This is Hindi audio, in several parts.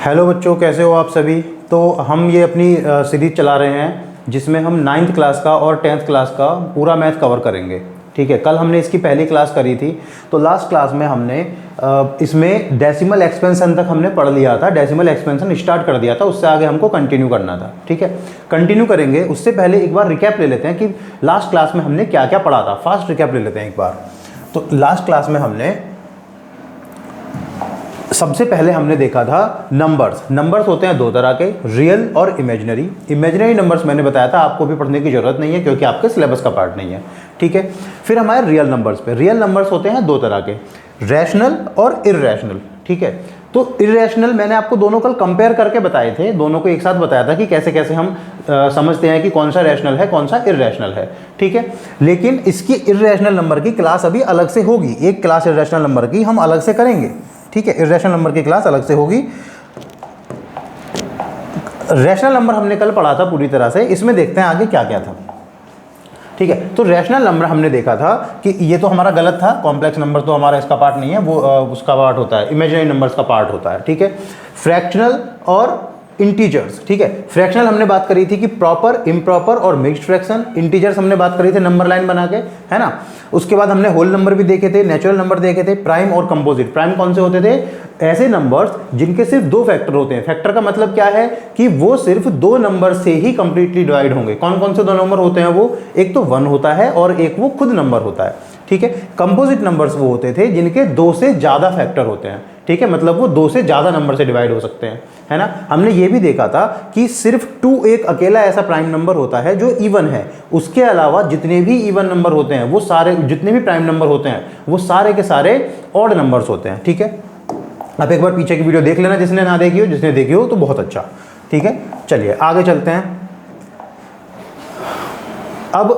हेलो बच्चों, कैसे हो आप सभी। तो हम ये अपनी सीरीज चला रहे हैं जिसमें हम 9th क्लास का और 10th क्लास का पूरा मैथ कवर करेंगे। ठीक है, कल हमने इसकी पहली क्लास करी थी। तो लास्ट क्लास में हमने इसमें डेसिमल एक्सपेंशन तक हमने पढ़ लिया था, डेसिमल एक्सपेंशन स्टार्ट कर दिया था, उससे आगे हमको कंटिन्यू करना था। ठीक है, कंटिन्यू करेंगे। उससे पहले एक बार रिकैप ले लेते हैं कि लास्ट क्लास में हमने क्या क्या पढ़ा था। फास्ट रिकैप ले लेते हैं एक बार। तो लास्ट क्लास में हमने सबसे पहले हमने देखा था नंबर्स होते हैं दो तरह के, रियल और इमेजिनरी। इमेजिनरी नंबर्स मैंने बताया था आपको भी पढ़ने की जरूरत नहीं है क्योंकि आपके सिलेबस का पार्ट नहीं है। ठीक है, फिर हमारे रियल नंबर्स पे। रियल नंबर्स होते हैं दो तरह के, रैशनल और इर्रेशनल। ठीक है, तो इर्रेशनल मैंने आपको दोनों कल कंपेयर करके बताए थे, दोनों को एक साथ बताया था कि कैसे कैसे हम समझते हैं कि कौन सा रैशनल है कौन सा इर्रेशनल है। ठीक है, लेकिन इसकी इर्रेशनल नंबर की क्लास अभी अलग से होगी, एक क्लास इर्रेशनल नंबर की हम अलग से करेंगे। ठीक है, इर्रेशनल नंबर की क्लास अलग से होगी। रैशनल नंबर हमने कल पढ़ा था पूरी तरह से, इसमें देखते हैं आगे क्या क्या था। ठीक है, तो रैशनल नंबर हमने देखा था कि ये तो हमारा गलत था, कॉम्प्लेक्स नंबर तो हमारा इसका पार्ट नहीं है, वो उसका पार्ट होता है, इमेजिनरी नंबर्स का पार्ट होता है। ठीक है, फ्रैक्शनल और इंटीजर्स। ठीक है, फ्रैक्शनल हमने बात करी थी कि प्रॉपर, इम्प्रॉपर और मिक्स्ड फ्रैक्शन। इंटीजर्स हमने बात करी थी नंबर लाइन बना के, है ना। उसके बाद हमने होल नंबर भी देखे थे, नेचुरल नंबर देखे थे, प्राइम और कंपोजिट। प्राइम कौन से होते थे? ऐसे नंबर्स जिनके सिर्फ दो फैक्टर होते हैं। फैक्टर का मतलब क्या है कि वो सिर्फ दो नंबर से ही कंप्लीटली डिवाइड होंगे। कौन कौन से दो नंबर होते हैं वो? एक तो 1 होता है और एक वो खुद नंबर होता है। ठीक है, कंपोजिट नंबर्स वो होते थे जिनके दो से ज़्यादा फैक्टर होते हैं। ठीक है, मतलब वो दो से ज़्यादा नंबर से डिवाइड हो सकते हैं, है ना। हमने ये भी देखा था कि सिर्फ 2 एक अकेला ऐसा प्राइम नंबर होता है जो इवन है। उसके अलावा जितने भी इवन नंबर होते हैं वो सारे, जितने भी प्राइम नंबर होते हैं वो सारे के सारे ऑड नंबर्स होते हैं। ठीक है, आप एक बार पीछे की वीडियो देख लेना जिसने ना देखी हो, जिसने देखी हो तो बहुत अच्छा। ठीक है, चलिए आगे चलते हैं। अब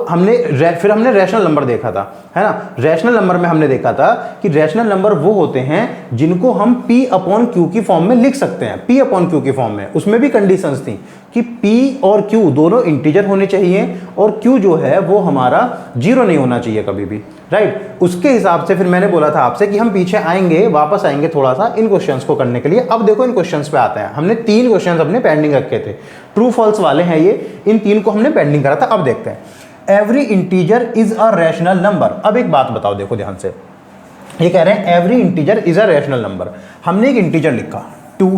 फिर हमने रैशनल नंबर देखा था, है ना। रैशनल नंबर में हमने देखा था कि रैशनल नंबर वो होते हैं जिनको हम P अपॉन Q की फॉर्म में लिख सकते हैं, P अपॉन Q की फॉर्म में। उसमें भी कंडीशंस थी कि P और Q दोनों इंटीजर होने चाहिए और Q जो है वो हमारा 0 नहीं होना चाहिए कभी भी, राइट। उसके हिसाब से फिर मैंने बोला था आपसे कि हम पीछे आएंगे, वापस आएंगे थोड़ा सा इन क्वेश्चंस को करने के लिए। अब देखो इन क्वेश्चंस पे आते हैं। हमने 3 क्वेश्चंस अपने पेंडिंग रखे थे, ट्रू फॉल्स वाले हैं ये, इन 3 को हमने पेंडिंग करा था। अब देखते हैं, every integer is a rational number. अब एक बात बताओ, देखो ध्यान से, ये कह रहे हैं every integer is a rational number. हमने एक इंटीजर लिखा 2,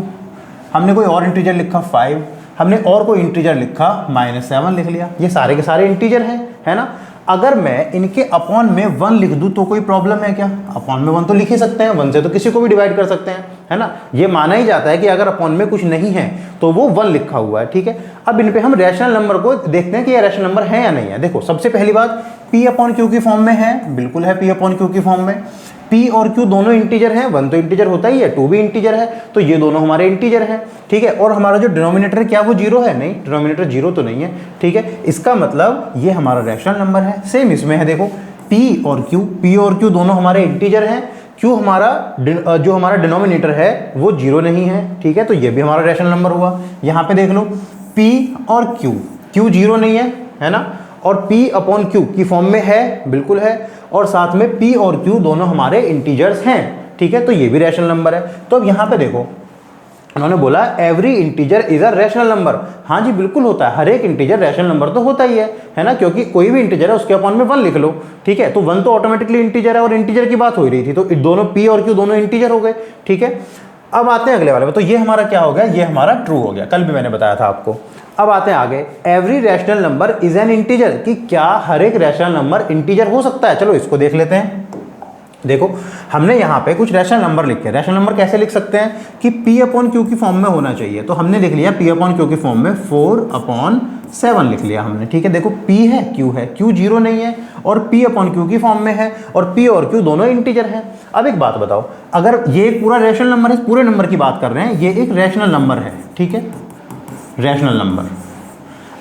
हमने कोई और इंटीजर लिखा 5, हमने और कोई इंटीजर लिखा -7 लिख लिया। ये सारे के सारे इंटीजर हैं, है ना। अगर मैं इनके अपॉन में 1 लिख दूं तो कोई प्रॉब्लम है क्या? अपॉन में 1 तो लिख ही सकते हैं, 1 से तो किसी को भी डिवाइड कर सकते हैं, है ना। ये माना ही जाता है कि अगर अपॉन में कुछ नहीं है तो वो 1 लिखा हुआ है। ठीक है, अब इन पे हम रैशनल नंबर को देखते हैं कि ये रैशनल नंबर है या नहीं है। देखो, सबसे पहली बात, P अपॉन Q की फॉर्म में है, बिल्कुल है P अपॉन Q की फॉर्म में। P और Q दोनों इंटीजर हैं, 1 तो इंटीजर होता ही है, 2 भी इंटीजर है, तो ये दोनों हमारे इंटीजर हैं। ठीक है, और हमारा जो डिनोमिनेटर है क्या वो 0 है? नहीं, डिनोमिनेटर 0 तो नहीं है। ठीक है, इसका मतलब ये हमारा रैशनल नंबर है। सेम इसमें है, देखो P और Q दोनों हमारे इंटीजर हैं। Q हमारा जो हमारा डिनोमिनेटर है वो 0 नहीं है। ठीक है, तो ये भी हमारा रैशनल नंबर हुआ। यहाँ पे देख लो, P और Q 0 नहीं है ना, और P अपॉन Q की फॉर्म में है, बिल्कुल है, और साथ में P और Q दोनों हमारे इंटीजर्स हैं। ठीक है, तो ये भी रैशनल नंबर है। तो अब यहाँ पे देखो, उन्होंने बोला every integer is a rational number. हाँ जी, बिल्कुल होता है, हर एक इंटीजर रैशनल नंबर तो होता ही है ना, क्योंकि कोई भी इंटीजर है उसके अपॉन में 1 लिख लो। ठीक है, तो 1 तो ऑटोमेटिकली इंटीजर है और इंटीजर की बात हो रही थी, तो दोनों P और Q दोनों इंटीजर हो गए। ठीक है, अब आते हैं अगले वाले में। तो ये हमारा क्या हो गया? ये हमारा ट्रू हो गया, कल भी मैंने बताया था आपको। अब आते हैं आगे, every rational number is an integer, कि क्या हर एक रैशनल नंबर इंटीजर हो सकता है? चलो इसको देख लेते हैं। देखो, हमने यहाँ पे कुछ रैशनल नंबर लिखे। रैशनल नंबर कैसे लिख सकते हैं कि P अपॉन Q की फॉर्म में होना चाहिए। तो हमने लिख लिया P अपॉन Q की फॉर्म में 4/7 लिख लिया हमने। ठीक है, देखो P है, Q है, Q 0 नहीं है और P अपॉन Q की फॉर्म में है, और P और Q दोनों इंटीजर हैं। अब एक बात बताओ, अगर ये एक पूरा रैशनल नंबर है, पूरे नंबर की बात कर रहे हैं, ये एक रैशनल नंबर है। ठीक है, रैशनल नंबर।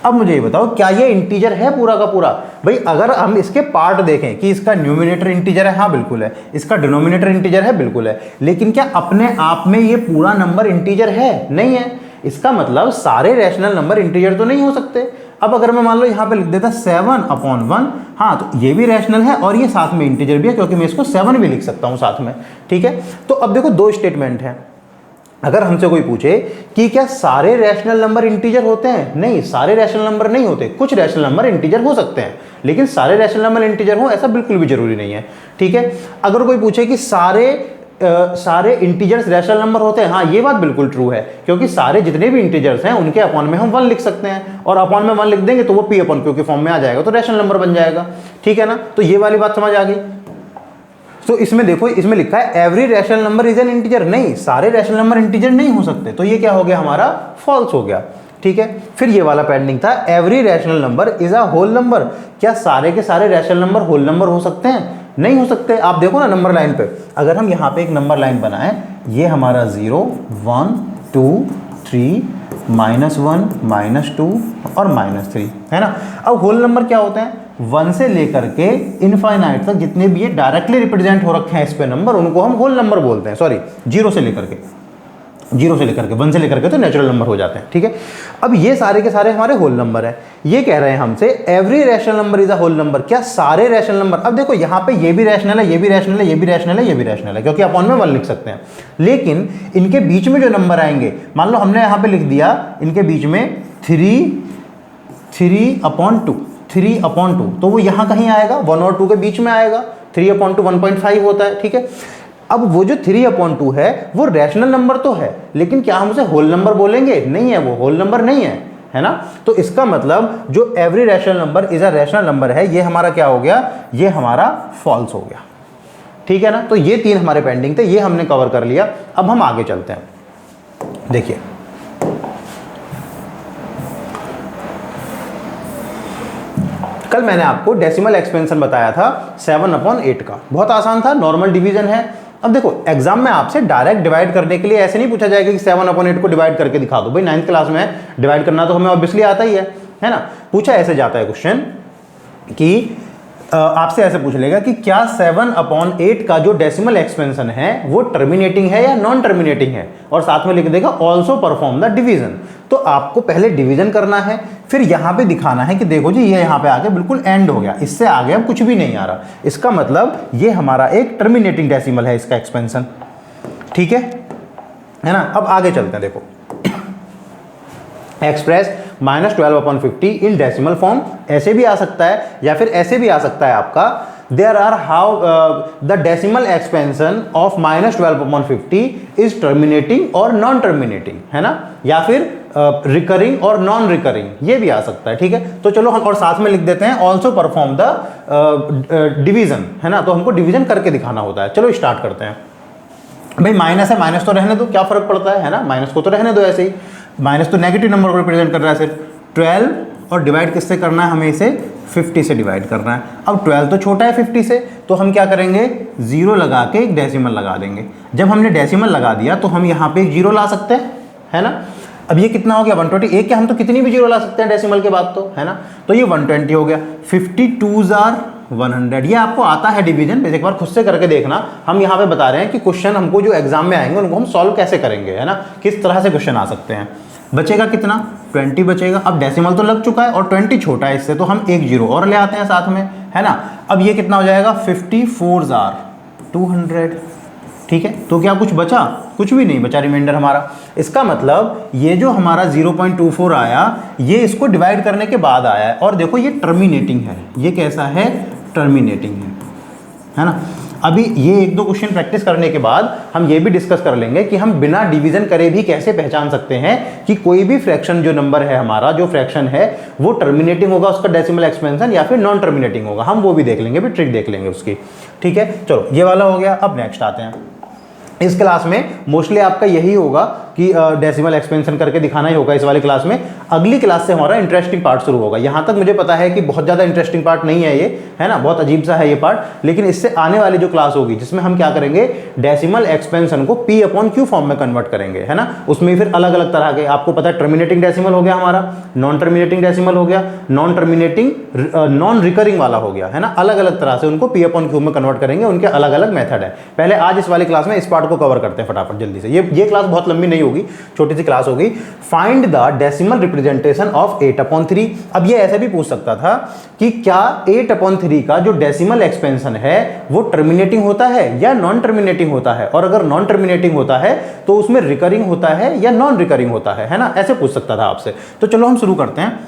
अब मुझे ये बताओ, क्या ये इंटीजर है पूरा का पूरा? भाई अगर हम इसके पार्ट देखें कि इसका न्यूमिनेटर इंटीजर है, हाँ बिल्कुल है, इसका डिनोमिनेटर इंटीजर है, बिल्कुल है, लेकिन क्या अपने आप में ये पूरा नंबर इंटीजर है? नहीं है। इसका मतलब सारे रैशनल नंबर इंटीजर तो नहीं हो सकते। अब अगर मैं मान लो यहाँ पे लिख देता 7/1, हाँ तो ये भी रैशनल है और ये साथ में इंटीजर भी है, क्योंकि मैं इसको 7 भी लिख सकता हूँ साथ में। ठीक है, तो अब देखो 2 स्टेटमेंट है। अगर हमसे कोई पूछे कि क्या सारे रैशनल नंबर इंटीजर होते हैं, नहीं, सारे रैशनल नंबर नहीं होते, कुछ रैशनल नंबर इंटीजर हो सकते हैं, लेकिन सारे रैशनल नंबर इंटीजर हो ऐसा बिल्कुल भी जरूरी नहीं है। ठीक है, अगर कोई पूछे कि सारे इंटीजर्स रैशनल नंबर होते हैं, हाँ ये बात बिल्कुल ट्रू है, क्योंकि सारे जितने भी इंटीजर्स हैं उनके अपॉन में हम 1 लिख सकते हैं, और अपॉन में 1 लिख देंगे तो वो पी अपॉन क्यू के फॉर्म में आ जाएगा, तो रैशनल नंबर बन जाएगा। ठीक है ना, तो ये वाली बात समझ आ गई। तो इसमें देखो, इसमें लिखा है every rational number is an integer, नहीं, सारे रैशनल नंबर इंटीजर नहीं हो सकते, तो ये क्या हो गया हमारा, फॉल्स हो गया। ठीक है, फिर ये वाला पेंडिंग था, every rational number is a whole number, क्या सारे के सारे रैशनल नंबर होल नंबर हो सकते हैं, नहीं हो सकते। आप देखो ना नंबर लाइन पे, अगर हम यहाँ पे एक नंबर लाइन बनाएं, ये हमारा 0 1 2 3 -1 -2 और -3 है ना। अब होल नंबर क्या होते हैं, 1 से लेकर के इनफाइनाइट तक जितने भी ये डायरेक्टली रिप्रेजेंट हो रखे हैं इस पे नंबर, उनको हम होल नंबर बोलते हैं। सॉरी, 0 से लेकर के 1 से लेकर के तो नेचुरल नंबर हो जाते हैं। ठीक है, अब ये सारे के सारे हमारे होल नंबर है। ये कह रहे हैं हमसे every rational number is a whole number, क्या सारे रैशनल नंबर, अब देखो यहाँ पे ये भी रैशनल है, ये भी रैशनल है, ये भी रैशनल है, ये भी रैशनल है, क्योंकि अपॉन में 1 लिख सकते हैं, लेकिन इनके बीच में जो नंबर आएंगे, मान लो हमने यहाँ पे लिख दिया इनके बीच में 3/2, तो वो यहाँ कहीं आएगा, 1 और 2 के बीच में आएगा, 3/2 1.5 होता है। ठीक है, अब वो जो 3/2 है वो रैशनल नंबर तो है, लेकिन क्या हम उसे होल नंबर बोलेंगे, नहीं है, वो होल नंबर नहीं है ना। तो इसका मतलब जो every rational number is a rational number है, ये हमारा क्या हो गया, ये हमारा फॉल्स हो गया। ठीक है ना, तो ये 3 हमारे पेंडिंग थे, ये हमने कवर कर लिया। अब हम आगे चलते हैं। देखिए, कल मैंने आपको डेसिमल एक्सपेंशन बताया था 7/8 का, बहुत आसान था, नॉर्मल डिवीजन है। अब देखो, एग्जाम में आपसे डायरेक्ट डिवाइड करने के लिए ऐसे नहीं पूछा जाएगा कि 7/8 को डिवाइड करके दिखा दो। भाई 9th क्लास में डिवाइड करना तो हमें ऑब्वियसली आता ही है ना। पूछा ऐसे जाता है क्वेश्चन कि आपसे ऐसे पूछ लेगा कि क्या 7/8 का जो डेसिमल एक्सपेंशन है वो टर्मिनेटिंग है या नॉन टर्मिनेटिंग है, और साथ में लिख देगा ऑल्सो परफॉर्म द डिवीजन। तो आपको पहले डिवीजन करना है, फिर यहां पे दिखाना है कि देखो जी ये यहां पे आके बिल्कुल एंड हो गया, इससे आगे अब कुछ भी नहीं आ रहा, इसका मतलब ये हमारा एक टर्मिनेटिंग डेसिमल है इसका एक्सपेंशन। ठीक है ना। अब आगे चलते हैं, देखो एक्सप्रेस -12/50 इन डेसिमल फॉर्म, ऐसे भी आ सकता है या फिर ऐसे भी आ सकता है आपका, there are how the decimal expansion of -12/50 is terminating और नॉन टर्मिनेटिंग, है ना, या फिर रिकरिंग और नॉन रिकरिंग, ये भी आ सकता है। ठीक है, तो चलो हम और साथ में लिख देते हैं ऑल्सो परफॉर्म द डिवीजन, है ना, तो हमको डिवीजन करके दिखाना होता है। चलो स्टार्ट करते हैं। भाई माइनस है, माइनस तो रहने दो, क्या फर्क पड़ता है ना, माइनस को तो रहने दो ऐसे ही, माइनस तो नेगेटिव नंबर को रिप्रेजेंट कर रहा है सिर्फ। 12 और डिवाइड किससे करना है, हमें इसे 50 से डिवाइड करना है। अब 12 तो छोटा है 50 से, तो हम क्या करेंगे, 0 लगा के एक डेसिमल लगा देंगे। जब हमने डेसिमल लगा दिया तो हम यहाँ पे एक 0 ला सकते हैं, है ना। अब ये कितना हो गया 120, एक क्या हम तो कितनी भी 0 ला सकते हैं डेसिमल के बाद, तो है ना, तो ये 120 हो गया। 52s आर 100, ये आपको आता है डिवीजन, एक बार खुद से करके देखना। हम यहाँ पे बता रहे हैं कि क्वेश्चन हमको जो एग्जाम में आएंगे उनको हम सॉल्व कैसे करेंगे, है ना, किस तरह से क्वेश्चन आ सकते हैं। बचेगा कितना, 20 बचेगा। अब डेसिमल तो लग चुका है और 20 छोटा है इससे, तो हम एक 0 और ले आते हैं साथ में, है ना। अब ये कितना हो जाएगा, 54s आर 200। ठीक है, तो क्या कुछ बचा, कुछ भी नहीं बचा, रिमाइंडर हमारा। इसका मतलब ये जो हमारा 0.24 आया, ये इसको डिवाइड करने के बाद आया है, और देखो ये टर्मिनेटिंग है, ये कैसा है, टर्मिनेटिंग है ना। अभी ये 1-2 क्वेश्चन प्रैक्टिस करने के बाद हम ये भी डिस्कस कर लेंगे कि हम बिना डिवीजन करे भी कैसे पहचान सकते हैं कि कोई भी फ्रैक्शन जो नंबर है हमारा, जो फ्रैक्शन है वो टर्मिनेटिंग होगा उसका डेसिमल एक्सपेंशन या फिर नॉन टर्मिनेटिंग होगा, हम वो भी देख लेंगे, भी ट्रिक देख लेंगे उसकी। ठीक है, चलो ये वाला हो गया। अब नेक्स्ट आते हैं। इस क्लास में मोस्टली आपका यही होगा कि डेसिमल एक्सपेंशन करके दिखाना ही होगा इस वाली क्लास में। अगली क्लास से हमारा इंटरेस्टिंग पार्ट शुरू होगा। यहाँ तक मुझे पता है कि बहुत ज़्यादा इंटरेस्टिंग पार्ट नहीं है ये, है ना, बहुत अजीब सा है ये पार्ट, लेकिन इससे आने वाली जो क्लास होगी जिसमें हम क्या करेंगे, डेसिमल एक्सपेंशन को P/Q फॉर्म में कन्वर्ट करेंगे, है ना। उसमें फिर अलग अलग तरह के, आपको पता है टर्मिनेटिंग डेसिमल हो गया हमारा, नॉन टर्मिनेटिंग डेसिमल हो गया, नॉन टर्मिनेटिंग नॉन रिकरिंग वाला हो गया, है ना। अलग अलग तरह से उनको P/Q में कन्वर्ट करेंगे, उनके अलग अलग मेथड है। पहले आज इस वाली क्लास में इस पार्ट को कवर करते हैं फटाफट जल्दी से। ये क्लास बहुत लंबी नहीं होगी, छोटी सी क्लास होगी। Find the decimal representation of 8/3। अब ये ऐसे भी पूछ सकता था कि क्या 8/3 का जो डेसिमल एक्सपेंशन है वो टर्मिनेटिंग होता है या नॉन टर्मिनेटिंग होता है, और अगर नॉन टर्मिनेटिंग होता है तो उसमें रिकरिंग होता है या नॉन रिकरिंग होता है ना, ऐसे पूछ सकता था आपसे। तो चलो हम शुरू करते हैं।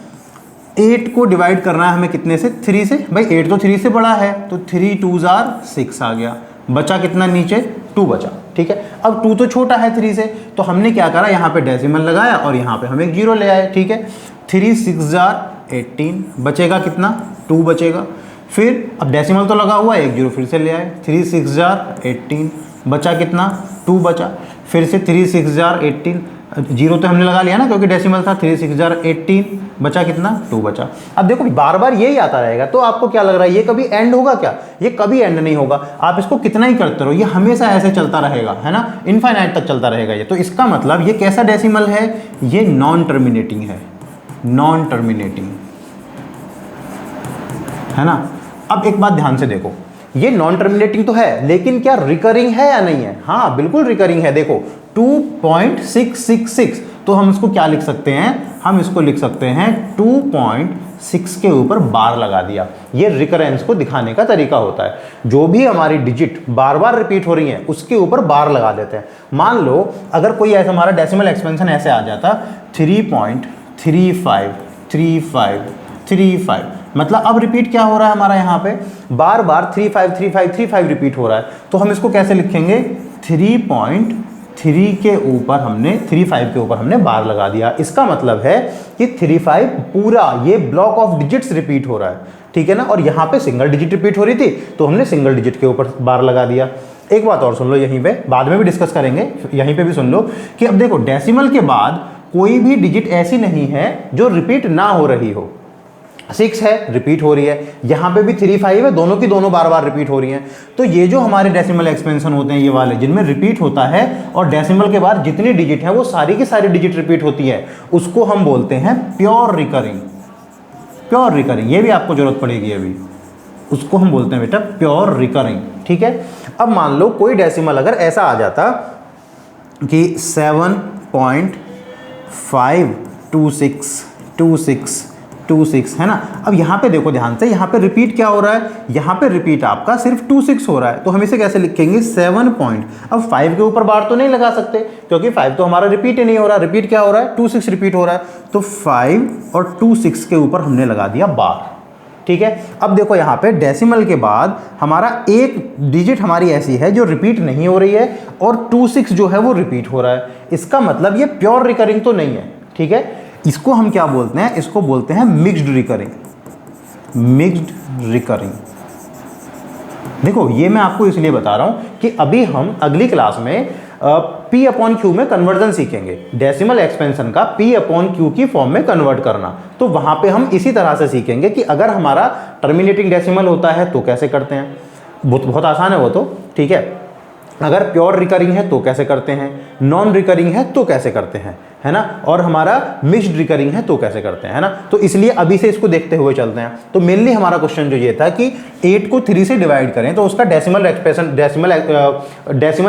8 को डिवाइड करना है हमें कितने से, 3 से। भाई 8 तो 3 से बड़ा है, तो 3 2 6 आ गया, बचा कितना नीचे, 2 बचा। ठीक है, अब 2 तो छोटा है 3 से, तो हमने क्या करा, यहाँ पे डेसिमल लगाया और यहाँ पे हम एक 0 ले आए। ठीक है, 3 6 18, बचेगा कितना, 2 बचेगा। फिर अब डेसिमल तो लगा हुआ है, एक 0 फिर से ले आए, 3 6 18, बचा कितना, 2 बचा। फिर से 3 6 18, 0 तो हमने लगा लिया ना क्योंकि डेसिमल था, 3 6 18, बचा कितना, 2 बचा। अब देखो बार बार यही आता रहेगा, तो आपको क्या लग रहा है ये कभी एंड होगा क्या, ये कभी एंड नहीं होगा। आप इसको कितना ही करते रहो, ये हमेशा ऐसे चलता रहेगा, है ना, इनफाइनाइट तक चलता रहेगा ये। तो इसका मतलब ये कैसा डेसिमल है, ये नॉन टर्मिनेटिंग है, नॉन टर्मिनेटिंग, है ना। अब एक बात ध्यान से देखो, ये नॉन टर्मिनेटिंग तो है, लेकिन क्या रिकरिंग है या नहीं है, हाँ बिल्कुल रिकरिंग है। देखो 2.666, तो हम इसको क्या लिख सकते हैं, हम इसको लिख सकते हैं 2.6 के ऊपर बार लगा दिया। ये रिकरेंस को दिखाने का तरीका होता है, जो भी हमारी डिजिट बार बार रिपीट हो रही है उसके ऊपर बार लगा देते हैं। मान लो अगर कोई ऐसा हमारा डेसिमल एक्सपेंशन ऐसे आ जाता 3.353535, मतलब अब रिपीट क्या हो रहा है हमारा, यहाँ पे बार बार 353535 रिपीट हो रहा है, तो हम इसको कैसे लिखेंगे, 3.3 के ऊपर हमने 35 के ऊपर हमने बार लगा दिया। इसका मतलब है कि 35 पूरा ये ब्लॉक ऑफ डिजिट्स रिपीट हो रहा है, ठीक है ना। और यहाँ पे सिंगल डिजिट रिपीट हो रही थी, तो हमने सिंगल डिजिट के ऊपर बार लगा दिया। एक बात और सुन लो, यहीं पे बाद में भी डिस्कस करेंगे, यहीं पे भी सुन लो कि अब देखो डेसिमल के बाद कोई भी डिजिट ऐसी नहीं है जो रिपीट ना हो रही हो। 6 है, रिपीट हो रही है, यहाँ पे भी 3 5 है, दोनों की दोनों बार बार रिपीट हो रही हैं। तो ये जो हमारे डेसिमल एक्सपेंशन होते हैं ये वाले, जिनमें रिपीट होता है और डेसिमल के बाद जितनी डिजिट है वो सारी की सारी डिजिट रिपीट होती है, उसको हम बोलते हैं प्योर रिकरिंग। प्योर रिकरिंग, ये भी आपको जरूरत पड़ेगी अभी, उसको हम बोलते हैं बेटा प्योर रिकरिंग। ठीक है, अब मान लो कोई डेसिमल अगर ऐसा आ जाता कि 7.52626 है ना। अब यहाँ पे देखो ध्यान से, यहाँ पे रिपीट क्या हो रहा है, यहाँ पे रिपीट आपका सिर्फ 26 हो रहा है, तो हम इसे कैसे लिखेंगे 7 पॉइंट, अब 5 के ऊपर बार तो नहीं लगा सकते क्योंकि 5 तो हमारा रिपीट ही नहीं हो रहा, रिपीट क्या हो रहा है 26 रिपीट हो रहा है, तो 5 और 26 के ऊपर हमने लगा दिया बार। ठीक है, अब देखो यहाँ पे डेसिमल के बाद हमारा एक डिजिट हमारी ऐसी है जो रिपीट नहीं हो रही है और 26 जो है वो रिपीट हो रहा है, इसका मतलब ये प्योर रिकरिंग तो नहीं है। ठीक है, इसको हम क्या बोलते हैं, इसको बोलते हैं मिक्स्ड रिकरिंग। मिक्स्ड रिकरिंग, देखो ये मैं आपको इसलिए बता रहा हूं कि अभी हम अगली क्लास में P/Q में कन्वर्जन सीखेंगे, डेसिमल एक्सपेंशन का P/Q की फॉर्म में कन्वर्ट करना। तो वहां पे हम इसी तरह से सीखेंगे कि अगर हमारा टर्मिनेटिंग डेसिमल होता है तो कैसे करते हैं, बहुत आसान है वो तो। ठीक है, अगर प्योर रिकरिंग है तो कैसे करते हैं, नॉन रिकरिंग है तो कैसे करते हैं, है ना, और हमारा मिक्स्ड रिकरिंग है तो कैसे करते हैं, है ना। तो इसलिए अभी से इसको देखते हुए चलते हैं। तो मेनली हमारा क्वेश्चन जो ये था कि 8 को 3 से डिवाइड करें तो उसका डेसिमल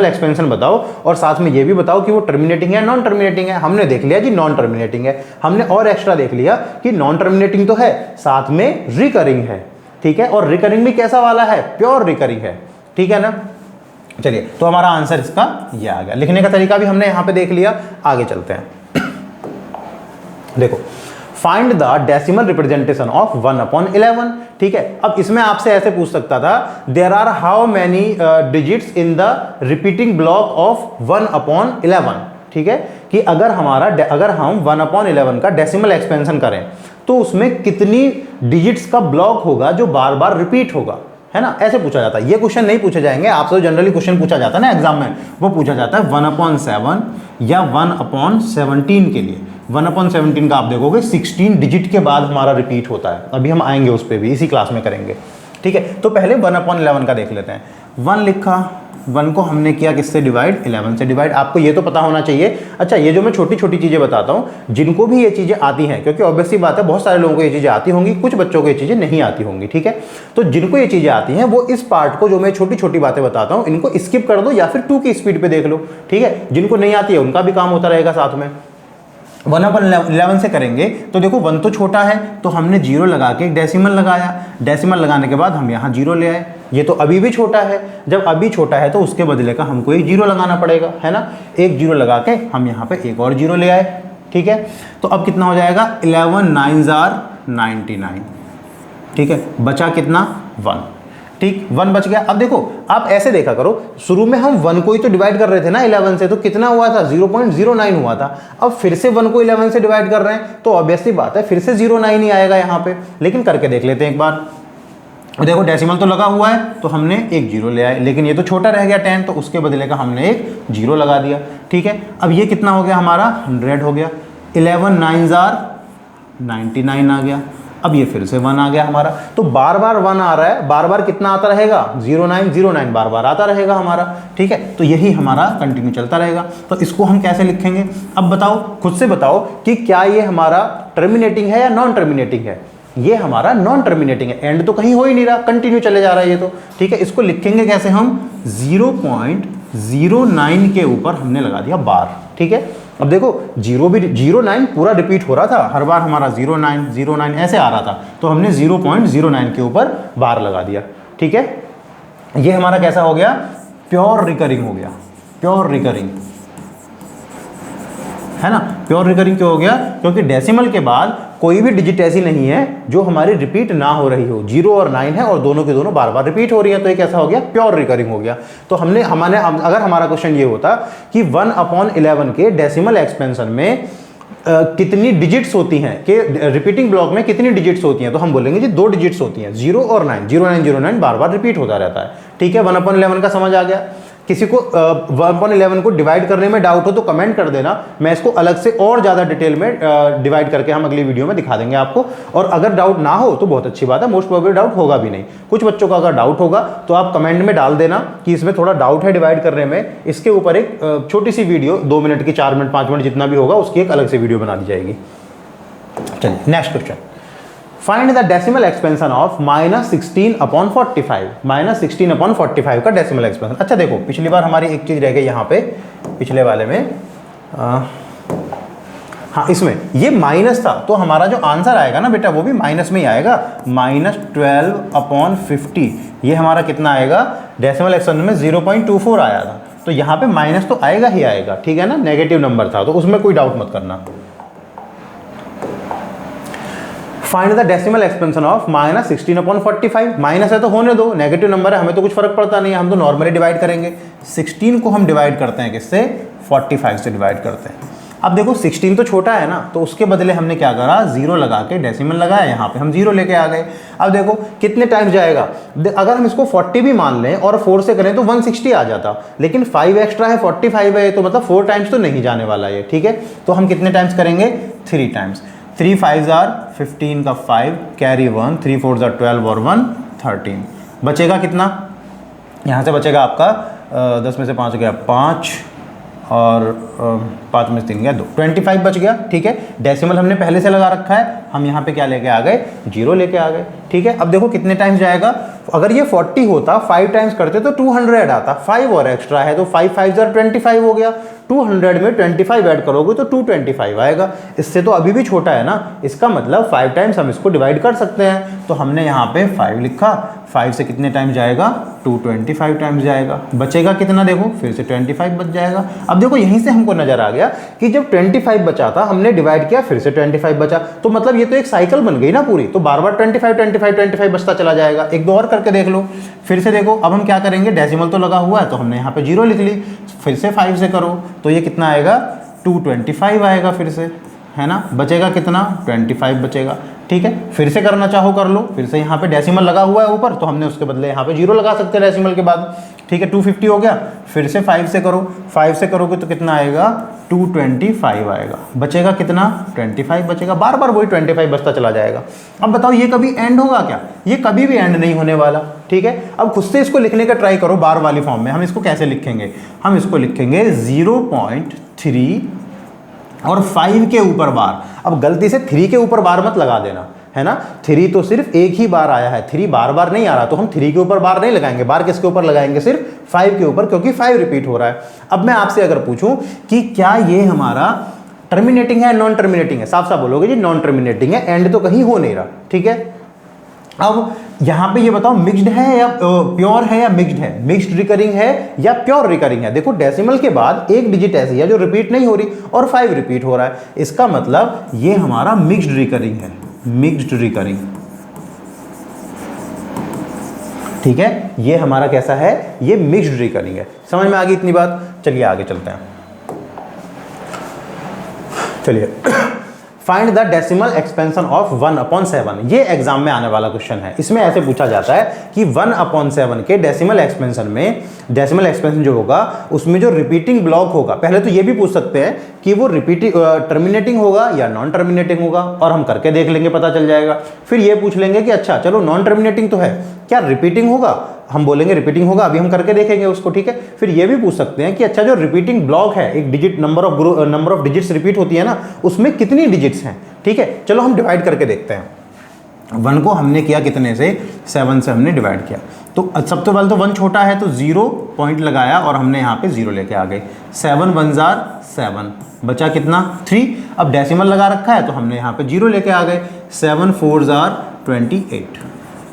एक्सपेंशन बताओ, और साथ में ये भी बताओ कि वो टर्मिनेटिंग है नॉन टर्मिनेटिंग है। हमने देख लिया जी नॉन टर्मिनेटिंग है, हमने और एक्स्ट्रा देख लिया कि नॉन टर्मिनेटिंग तो है, साथ में रिकरिंग है। ठीक है, और रिकरिंग भी कैसा वाला है, प्योर रिकरिंग है। ठीक है ना, चलिए तो हमारा आंसर इसका ये आ गया। लिखने का तरीका भी हमने यहां पे देख लिया, आगे चलते हैं। देखो, find the decimal representation of 1/11। ठीक है, अब इसमें आपसे ऐसे पूछ सकता था, there are how many digits in the repeating block of 1/11। ठीक है, कि अगर हम 1/11 का डेसिमल एक्सपेंशन करें तो उसमें कितनी डिजिट्स का ब्लॉक होगा जो बार बार रिपीट होगा, है ना, ऐसे पूछा जाता है। ये क्वेश्चन नहीं पूछे जाएंगे आपसे, तो जनरली क्वेश्चन पूछा जाता है ना एग्जाम में, वो पूछा जाता है 1/7 या 1/17 के लिए। 1/17 का आप देखोगे 16 डिजिट के बाद हमारा रिपीट होता है, अभी हम आएंगे उस पर भी, इसी क्लास में करेंगे। ठीक है, तो पहले 1/11 का देख लेते हैं। 1 लिखा, 1 को हमने किया किससे डिवाइड, 11 से डिवाइड। आपको ये तो पता होना चाहिए। अच्छा, ये जो मैं छोटी छोटी चीज़ें बताता हूँ, जिनको भी ये चीज़ें आती हैं, क्योंकि ऑब्वियस सी बात है बहुत सारे लोगों को ये चीज़ें आती होंगी, कुछ बच्चों को ये चीज़ें नहीं आती होंगी, ठीक है। तो जिनको ये चीज़ें आती हैं वो इस पार्ट को, जो मैं छोटी छोटी बातें बताता हूँ, इनको स्किप कर दो या फिर 2 की स्पीड पर देख लो, ठीक है। जिनको नहीं आती है उनका भी काम होता रहेगा साथ में। 1/11 से करेंगे तो देखो 1 तो छोटा है, तो हमने 0 लगा के एक डेसिमल लगाया, डेसिमल लगाने के बाद हम यहाँ 0 ले आए। ये तो अभी भी छोटा है, जब अभी छोटा है तो उसके बदले का हमको एक 0 लगाना पड़ेगा, है ना। एक 0 लगा के हम यहाँ पे एक और 0 ले आए, ठीक है। तो अब कितना हो जाएगा, 11 9s are 99, ठीक है। बचा कितना, 1, ठीक, 1 बच गया। अब देखो आप ऐसे देखा करो, शुरू में हम 1 को ही तो डिवाइड कर रहे थे ना 11 से, तो कितना हुआ था, 0.09 हुआ था। अब फिर से 1 को 11 से डिवाइड कर रहे हैं तो ऑब्वियसली बात है फिर से 09 ही आएगा यहाँ पे। लेकिन करके देख लेते हैं एक बार। देखो डेसिमल तो लगा हुआ है तो हमने एक 0 ले आए, लेकिन ये तो छोटा रह गया 10, तो उसके बदले का हमने एक 0 लगा दिया, ठीक है। अब ये कितना हो गया हमारा, 100 हो गया। 11 9s are 99 आ गया। अब ये फिर से 1 आ गया हमारा। तो बार बार 1 आ रहा है, बार बार कितना आता रहेगा, 0909 बार बार आता रहेगा हमारा, ठीक है। तो यही हमारा कंटिन्यू चलता रहेगा। तो इसको हम कैसे लिखेंगे, अब बताओ, खुद से बताओ कि क्या ये हमारा टर्मिनेटिंग है या नॉन टर्मिनेटिंग है। ये हमारा नॉन टर्मिनेटिंग है, एंड तो कहीं हो ही नहीं रहा, कंटिन्यू चले जा रहा है ये तो, ठीक है। इसको लिखेंगे कैसे हम, 0.09 के ऊपर हमने लगा दिया बार, ठीक है। अब देखो 09 पूरा रिपीट हो रहा था, हर बार हमारा 09 ऐसे आ रहा था, तो हमने 0.09 के ऊपर बार लगा दिया, ठीक है। ये हमारा कैसा हो गया, प्योर रिकरिंग हो गया, प्योर रिकरिंग, है ना। प्योर रिकरिंग क्यों हो गया, क्योंकि डेसिमल के बाद कोई भी डिजिट ऐसी नहीं है जो हमारी रिपीट ना हो रही हो। 0 और 9 है और दोनों के दोनों बार बार रिपीट हो रही है, तो ये कैसा हो गया, प्योर रिकरिंग हो गया। तो हमने अगर हमारा क्वेश्चन ये होता कि 1/11 के डेसिमल एक्सपेंशन में कितनी डिजिट्स होती हैं, कि रिपीटिंग ब्लॉक में कितनी डिजिट्स होती हैं, तो हम बोलेंगे जी 2 डिजिट्स होती हैं, 0 और 9, 0909 बार बार रिपीट होता रहता है, ठीक है। 1/11 का समझ आ गया। किसी को 1/11 को डिवाइड करने में डाउट हो तो कमेंट कर देना, मैं इसको अलग से और ज़्यादा डिटेल में डिवाइड करके हम अगली वीडियो में दिखा देंगे आपको। और अगर डाउट ना हो तो बहुत अच्छी बात है, मोस्ट प्रोबेबली डाउट होगा भी नहीं। कुछ बच्चों का अगर डाउट होगा तो आप कमेंट में डाल देना कि इसमें थोड़ा डाउट है डिवाइड करने में, इसके ऊपर एक छोटी सी वीडियो 2 मिनट की, 4 मिनट 5 मिनट जितना भी होगा उसकी एक अलग से वीडियो बना दी जाएगी। चलिए next question, find the decimal expansion of -16/45, -16/45 का डेसिमल एक्सपेंशन। अच्छा देखो पिछली बार हमारी एक चीज रह गई यहाँ पे, पिछले वाले में हाँ इसमें ये माइनस था, तो हमारा जो आंसर आएगा ना बेटा वो भी माइनस में ही आएगा, -12/50। ये हमारा कितना आएगा, डेसिमल एक्सपेंशन में 0.24 आया था, तो यहाँ पे माइनस तो आएगा ही आएगा, ठीक है ना, नेगेटिव नंबर था, तो उसमें कोई डाउट मत करना। Find the decimal expansion of -16/45, minus है तो होने दो, नेगेटिव नंबर है, हमें तो कुछ फर्क पड़ता नहीं है, हम तो नॉर्मली डिवाइड करेंगे। 16 को हम डिवाइड करते हैं किससे, 45 से डिवाइड करते हैं। अब देखो 16 तो छोटा है ना, तो उसके बदले हमने क्या करा, 0 लगा के डेसिमल लगाया, यहाँ पे हम 0 लेके आ गए। अब देखो कितने टाइम्स जाएगा, अगर हम इसको 40 भी मान लें और 4 से करें तो 160 आ जाता, लेकिन 5 एक्स्ट्रा है, 45 है, तो मतलब 4 टाइम्स तो नहीं जाने वाला है, ठीक है। तो हम कितने टाइम्स करेंगे, 3 टाइम्स। 3 5s are 15 का 5 कैरी 1, 3 4s are 12 और 1 13। बचेगा कितना, यहाँ से बचेगा आपका 10 में से 5 गया 5 और 5 में से 3 गया 2, 25 बच गया, ठीक है। डेसिमल हमने पहले से लगा रखा है, हम यहाँ पे क्या लेके आ गए, 0 लेके आ गए, ठीक है। अब देखो कितने टाइम्स जाएगा, अगर ये 40 होता 5 टाइम्स करते तो 200 आता, 5 और एक्स्ट्रा है तो 5 5s are 25 हो गया, 200 में 25 ऐड करोगे तो 225 आएगा। इससे तो अभी भी छोटा है ना, इसका मतलब 5 टाइम्स हम इसको डिवाइड कर सकते हैं, तो हमने यहाँ पे 5 लिखा, 5 से कितने टाइम्स जाएगा, 225 टाइम्स जाएगा। बचेगा कितना, देखो फिर से 25 बच जाएगा। अब देखो यहीं से हमको नजर आ गया कि जब 25 बचा था हमने डिवाइड किया, फिर से 25 बचा, तो मतलब ये तो एक साइकिल बन गई ना पूरी, तो बार बार 25 बचता चला जाएगा। एक दो और करके देख लो, फिर से देखो। अब हम क्या करेंगे, डेसिमल तो लगा हुआ है तो हमने यहाँ पे 0 लिख ली, फिर से 5 से करो तो ये कितना आएगा, 225 आएगा फिर से, है ना। बचेगा कितना, 25 बचेगा, ठीक है। फिर से करना चाहो कर लो, फिर से यहाँ पे डेसिमल लगा हुआ है ऊपर, तो हमने उसके बदले यहाँ पे 0 लगा सकते हैं डेसिमल के बाद। ठीक है 250 हो गया, फिर से 5 से करो, 5 से करोगे तो कितना आएगा 225 आएगा, बचेगा कितना 25 बचेगा, बार बार वही 25 बचता चला जाएगा। अब बताओ ये कभी एंड होगा क्या? ये कभी भी एंड नहीं होने वाला, ठीक है। अब खुद से इसको लिखने का ट्राई करो बार वाली फॉर्म में। हम इसको कैसे लिखेंगे? हम इसको लिखेंगे 0.3 और 5 के ऊपर बार। अब गलती से 3 के ऊपर बार मत लगा देना, है ना। 3 तो सिर्फ एक ही बार आया है, 3 बार बार नहीं आ रहा, तो हम 3 के ऊपर बार नहीं लगाएंगे, बार किसके ऊपर लगाएंगे? सिर्फ 5 के ऊपर, क्योंकि 5 रिपीट हो रहा है। अब मैं आपसे अगर पूछूं कि क्या ये हमारा टर्मिनेटिंग है नॉन टर्मिनेटिंग है, साफ साफ बोलोगे जी नॉन टर्मिनेटिंग है, एंड तो कहीं हो नहीं रहा, ठीक है। अब यहां पे ये बताओ मिक्स्ड है या प्योर है या मिक्स्ड है, मिक्स्ड रिकरिंग है या प्योर रिकरिंग है। देखो डेसिमल के बाद एक डिजिट ऐसी है जो रिपीट नहीं हो रही और 5 रिपीट हो रहा है, इसका मतलब ये हमारा मिक्स्ड रिकरिंग है, मिक्स्ड रिकरिंग, ठीक है। ये हमारा कैसा है? ये मिक्स्ड रिकरिंग है। समझ में आ गई इतनी बात? चलिए आगे चलते हैं। चलिए find the decimal expansion of 1/7। ये एग्जाम में आने वाला क्वेश्चन है। इसमें ऐसे पूछा जाता है कि 1/7 के डेसिमल एक्सपेंशन में, डेसिमल एक्सपेंशन जो होगा उसमें जो रिपीटिंग ब्लॉक होगा, पहले तो ये भी पूछ सकते हैं कि वो रिपीटिंग टर्मिनेटिंग होगा या नॉन टर्मिनेटिंग होगा, और हम करके देख लेंगे, पता चल जाएगा। फिर ये पूछ लेंगे कि अच्छा चलो नॉन टर्मिनेटिंग तो है, क्या रिपीटिंग होगा? हम बोलेंगे रिपीटिंग होगा, अभी हम करके देखेंगे उसको, ठीक है। फिर ये भी पूछ सकते हैं कि अच्छा जो रिपीटिंग ब्लॉक है, एक digit number of digits repeat होती है ना, उसमें कितनी डिजिट्स हैं, ठीक है। चलो हम डिवाइड करके देखते हैं। 1 को हमने किया कितने से? 7 से हमने डिवाइड किया। तो सबसे पहले तो 1 छोटा है तो 0 पॉइंट लगाया और हमने यहाँ पे 0 लेके आ गए। 7 1 जार 7, बचा कितना 3। अब डेसिमल लगा रखा है तो हमने यहाँ पे 0 लेके आ गए। 7 4 जार 28,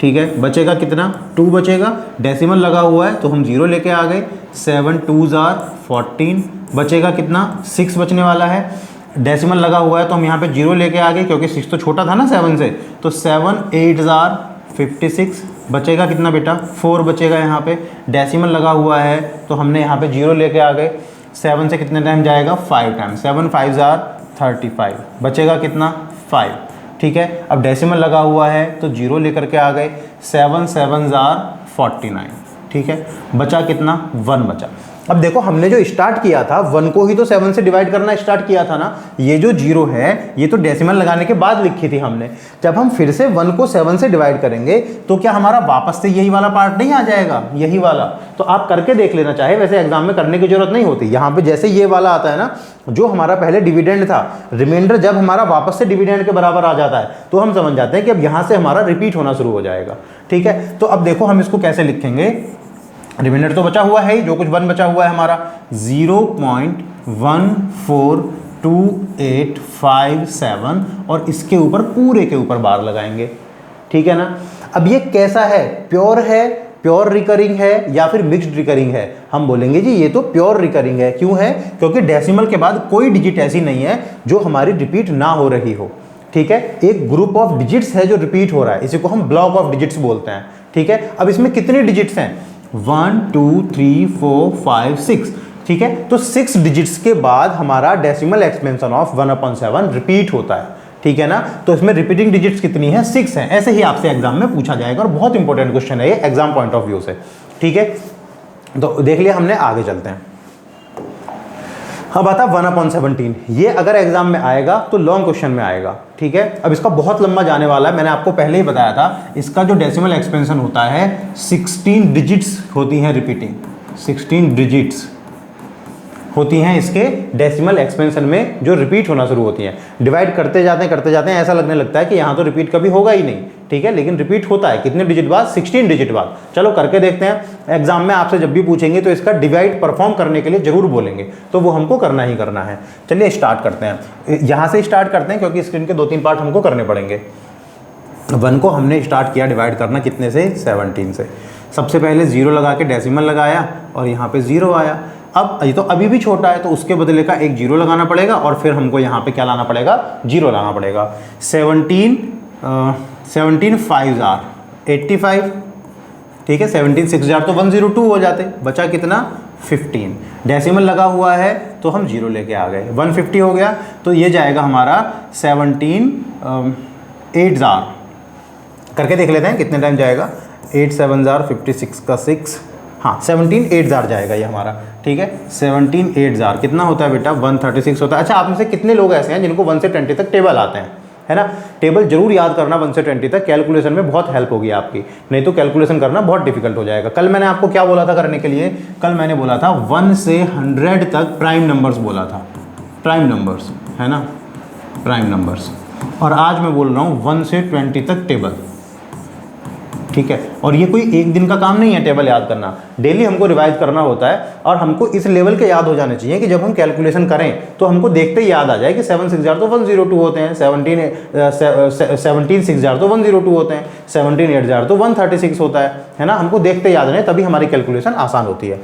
ठीक है। बचेगा कितना? 2 बचेगा। डेसिमल लगा हुआ है तो हम 0 लेके आ गए। 7 2 जार 14, बचेगा कितना? 6 बचने वाला है। डेसिमल लगा हुआ है तो हम यहाँ पे 0 लेके आ गए, क्योंकि 6 तो छोटा था ना 7 से, तो 7 8 जार 56, बचेगा कितना बेटा? 4 बचेगा यहाँ पे। डेसिमल लगा हुआ है तो हमने यहाँ पे 0 लेके आ गए। 7 से कितने टाइम जाएगा? 5 टाइम। 7 5 जार 35, बचेगा कितना? 5, ठीक है। अब डेसिमल लगा हुआ है तो 0 लेकर के आ गए। 7 7 जार 49, ठीक है। बचा कितना? 1 बचा। अब देखो हमने जो स्टार्ट किया था 1 को ही तो 7 से डिवाइड करना स्टार्ट किया था ना। ये जो 0 है ये तो डेसिमल लगाने के बाद लिखी थी हमने। जब हम फिर से 1 को 7 से डिवाइड करेंगे तो क्या हमारा वापस से यही वाला पार्ट नहीं आ जाएगा? यही वाला तो आप करके देख लेना चाहे, वैसे एग्जाम में करने की जरूरत नहीं होती। यहाँ पे जैसे ये वाला आता है ना, जो हमारा पहले डिविडेंड था, रिमाइंडर जब हमारा वापस से डिविडेंड के बराबर आ जाता है तो हम समझ जाते हैं कि अब यहाँ से हमारा रिपीट होना शुरू हो जाएगा, ठीक है। तो अब देखो हम इसको कैसे लिखेंगे। रिमाइंडर तो बचा हुआ है ही, जो कुछ 1 बचा हुआ है हमारा 0.142857 और इसके ऊपर पूरे के ऊपर बार लगाएंगे, ठीक है ना। अब ये कैसा है? प्योर है, प्योर रिकरिंग है या फिर मिक्स्ड रिकरिंग है? हम बोलेंगे जी ये तो प्योर रिकरिंग है। क्यों है? क्योंकि डेसिमल के बाद कोई डिजिट ऐसी नहीं है जो हमारी रिपीट ना हो रही हो, ठीक है। एक ग्रुप ऑफ डिजिट्स है जो रिपीट हो रहा है, इसी को हम ब्लॉक ऑफ डिजिट्स बोलते हैं, ठीक है। अब इसमें कितनी डिजिट्स हैं? 1 2 3 4 5 6, ठीक है। तो 6 डिजिट्स के बाद हमारा डेसिमल एक्सपेंशन ऑफ 1/7 रिपीट होता है, ठीक है ना। तो इसमें रिपीटिंग डिजिट्स कितनी है? 6 है। ऐसे ही आपसे एग्जाम में पूछा जाएगा और बहुत इंपॉर्टेंट क्वेश्चन है ये एग्जाम पॉइंट ऑफ व्यू से, ठीक है। तो देख लिया हमने, आगे चलते हैं। अब आता 1/17। ये अगर एग्जाम में आएगा तो लॉन्ग क्वेश्चन में आएगा, ठीक है। अब इसका बहुत लंबा जाने वाला है, मैंने आपको पहले ही बताया था। इसका जो डेसिमल एक्सपेंशन होता है 16 डिजिट्स होती हैं रिपीटिंग, 16 डिजिट्स होती हैं इसके डेसिमल एक्सपेंशन में जो रिपीट होना शुरू होती हैं। डिवाइड करते जाते हैं ऐसा लगने लगता है कि यहाँ तो रिपीट कभी होगा ही नहीं, ठीक है। लेकिन रिपीट होता है कितने डिजिट बाद? 16 डिजिट बाद। चलो करके देखते हैं। एग्जाम में आपसे जब भी पूछेंगे तो इसका डिवाइड परफॉर्म करने के लिए जरूर बोलेंगे, तो वो हमको करना ही करना है। चलिए स्टार्ट करते हैं, यहाँ से स्टार्ट करते हैं क्योंकि स्क्रीन के 2-3 पार्ट हमको करने पड़ेंगे। 1 को हमने स्टार्ट किया डिवाइड करना कितने से? 17 से। सबसे पहले 0 लगा के डेसिमल लगाया और यहाँ पे 0 आया। अब ये तो अभी भी छोटा है तो उसके बदले का एक 0 लगाना पड़ेगा और फिर हमको यहाँ पे क्या लाना पड़ेगा? 0 लाना पड़ेगा। 17 5 जार 85, ठीक है। 17 6 जार तो 102 हो जाते। बचा कितना? 15। डेसिमल लगा हुआ है तो हम 0 लेके आ गए। 150 हो गया तो ये जाएगा हमारा 17 8 जार। करके देख लेते हैं कितने टाइम जाएगा। 8 7 जार 56 का 6, हाँ 17 8 जार जाएगा ये हमारा, ठीक है। 17 8 जार कितना होता है बेटा 136 होता है। अच्छा, आप में से कितने लोग ऐसे हैं जिनको 1 से 20 तक टेबल आते हैं, है ना। टेबल जरूर याद करना 1 से 20 तक, कैलकुलेशन में बहुत हेल्प होगी आपकी, नहीं तो कैलकुलेशन करना बहुत डिफिकल्ट हो जाएगा। कल मैंने आपको क्या बोला था करने के लिए, कल मैंने बोला था 1 से 100 तक प्राइम नंबर्स बोला था, प्राइम नंबर्स, है ना, प्राइम नंबर्स। और आज मैं बोल रहा हूँ 1 से 20 तक टेबल, ठीक है। और ये कोई एक दिन का काम नहीं है टेबल याद करना, डेली हमको रिवाइज करना होता है। और हमको इस लेवल के याद हो जाने चाहिए कि जब हम कैलकुलेशन करें तो हमको देखते ही याद आ जाए कि 7 6 जार तो 102 होते हैं, 17 6 जार तो 102 होते हैं, 17 8 जार तो 136 होता है ना। हमको देखते याद नहीं, तभी हमारी कैलकुलेशन आसान होती है।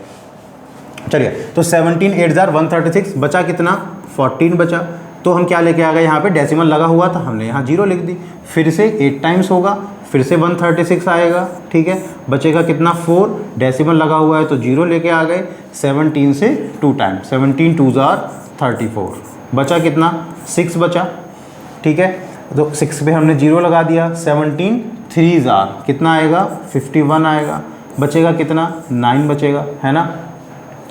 चलिए, तो 17 8 जार 136, बचा कितना 14 बचा। तो हम क्या लेके आ गए, यहाँ पे डेसिमल लगा हुआ था, हमने यहाँ 0 लिख दी। फिर से 8 टाइम्स होगा, फिर से 136 आएगा, ठीक है। बचेगा कितना 4, डेसिमल लगा हुआ है तो 0 लेके आ गए। 17 से 2 टाइम, 17 2 जार 34, बचा कितना 6 बचा, ठीक है। तो 6 पे हमने 0 लगा दिया। 17 3 जार कितना आएगा 51 आएगा। बचेगा कितना 9 बचेगा, है ना,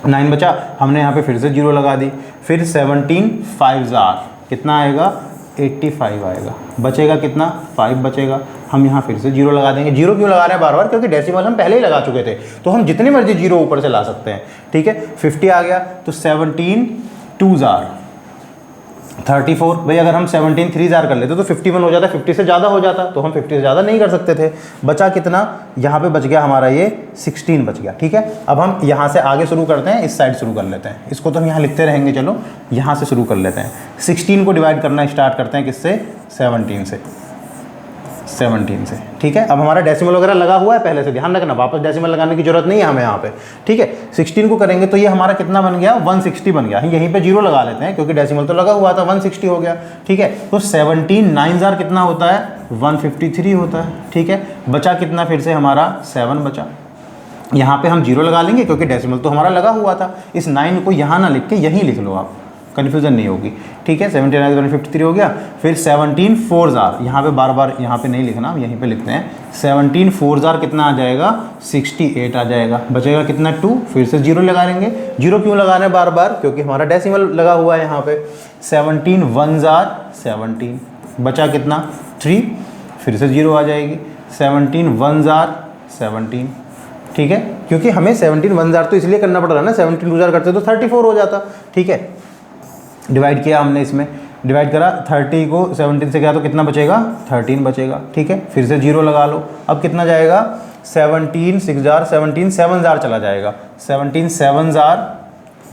9 बचा। हमने यहाँ पे फिर से 0 लगा दी। फिर 17 5 जार कितना आएगा 85 आएगा। बचेगा कितना 5 बचेगा। हम यहाँ फिर से 0 लगा देंगे। 0 क्यों लगा रहे हैं बार बार, क्योंकि डेसिमल हम पहले ही लगा चुके थे, तो हम जितनी मर्जी 0 ऊपर से ला सकते हैं, ठीक है। 50 आ गया। तो 17 2 जार 34। भाई अगर हम 17 3 जार कर लेते तो 51 हो जाता, 50 से ज़्यादा हो जाता, तो हम 50 से ज़्यादा नहीं कर सकते थे। बचा कितना, यहाँ पे बच गया हमारा ये 16 बच गया, ठीक है। अब हम यहाँ से आगे शुरू करते हैं, इस साइड शुरू कर लेते हैं। इसको तो हम यहाँ लिखते रहेंगे, चलो यहाँ से शुरू कर लेते हैं। 16 को डिवाइड करना स्टार्ट करते हैं किससे, 17 से, 17 से, ठीक है। अब हमारा डेसिमल वगैरह लगा हुआ है पहले से, ध्यान रखना, वापस डेसिमल लगाने की जरूरत नहीं है हमें यहाँ पे, ठीक है। 16 को करेंगे तो ये हमारा कितना बन गया 160 बन गया। यहीं पे 0 लगा लेते हैं क्योंकि डेसिमल तो लगा हुआ था, 160 हो गया, ठीक है। तो 17 9 जार कितना होता है 153 होता है, ठीक है। बचा कितना फिर से हमारा 7 बचा। यहाँ पे हम 0 लगा लेंगे क्योंकि डेसिमल तो हमारा लगा हुआ था। इस 9 को यहाँ ना लिख के यहीं लिख लो आप, कन्फ्यूजन नहीं होगी, ठीक है। 17 153 हो गया। फिर 17 4 जार, यहाँ पे बार बार यहाँ पे नहीं लिखना, यहीं पे लिखते हैं। 17 4 जार कितना आ जाएगा 68 आ जाएगा। बचेगा कितना 2, फिर से 0 लगा लेंगे। 0 क्यों लगा रहे हैं बार बार, क्योंकि हमारा डेसिमल लगा हुआ है यहाँ पे। 17 1 जार 17, बचा कितना 3, फिर से 0 आ जाएगी। 17 1 जार 17, ठीक है। क्योंकि हमें 17 1 जार तो इसलिए करना पड़ रहा है ना, 17 2 जार करते तो 34 हो जाता, ठीक है। डिवाइड किया हमने, इसमें डिवाइड करा, 30 को 17 से गया तो कितना बचेगा 13 बचेगा, ठीक है। फिर से 0 लगा लो। अब कितना जाएगा 17 6 जार 17 7 जार चला जाएगा। 17 7 जार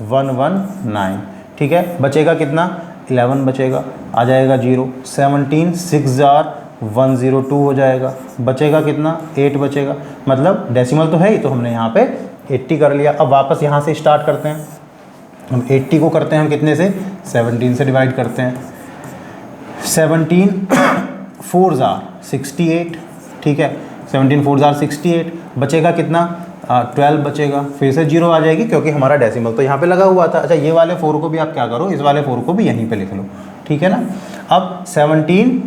119, ठीक है। बचेगा कितना 11 बचेगा, आ जाएगा 0। 17 6 जार 102 हो जाएगा। बचेगा कितना 8 बचेगा। मतलब डेसिमल तो है ही, तो हमने यहाँ पे 80 कर लिया। अब वापस यहाँ से स्टार्ट करते हैं। हम 80 को करते हैं हम कितने से 17 से डिवाइड करते हैं। 17 4 जार 68, ठीक है। 17 4 जार 68, बचेगा कितना 12 बचेगा। फिर से 0 आ जाएगी क्योंकि हमारा डेसिमल तो यहाँ पे लगा हुआ था। अच्छा, ये वाले 4 को भी आप क्या करो, इस वाले 4 को भी यहीं पे लिख लो, ठीक है ना। अब 17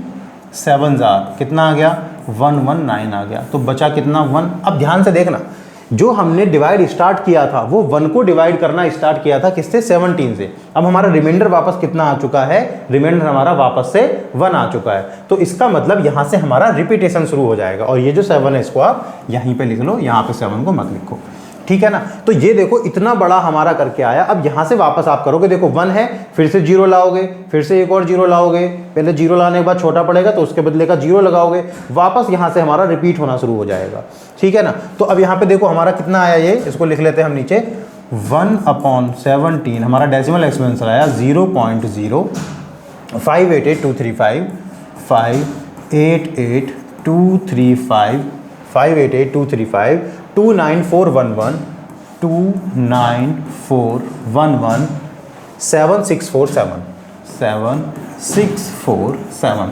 7 जार कितना आ गया 119 आ गया। तो बचा कितना 1। अब ध्यान से देखना, जो हमने डिवाइड स्टार्ट किया था वो 1 को डिवाइड करना स्टार्ट किया था किससे 17 से। अब हमारा रिमाइंडर वापस कितना आ चुका है, रिमाइंडर हमारा वापस से 1 आ चुका है। तो इसका मतलब यहाँ से हमारा रिपीटेशन शुरू हो जाएगा। और ये जो 7 है इसको आप यहीं पे लिख लो, यहाँ पे 7 को मत लिखो, ठीक है ना। तो ये देखो इतना बड़ा हमारा करके आया। अब यहाँ से वापस आप करोगे, देखो 1 है, फिर से 0 लाओगे, फिर से एक और 0 लाओगे। पहले 0 लाने के बाद छोटा पड़ेगा तो उसके बदले का 0 लगाओगे, वापस यहाँ से हमारा रिपीट होना शुरू हो जाएगा, ठीक है ना। तो अब यहाँ पे देखो हमारा कितना आया, ये इसको लिख लेते हैं हम नीचे। 1/17 हमारा डेसिमल एक्सपेंशन आया 0.05882355 5882355 5882355 29411 29411 7647 7647।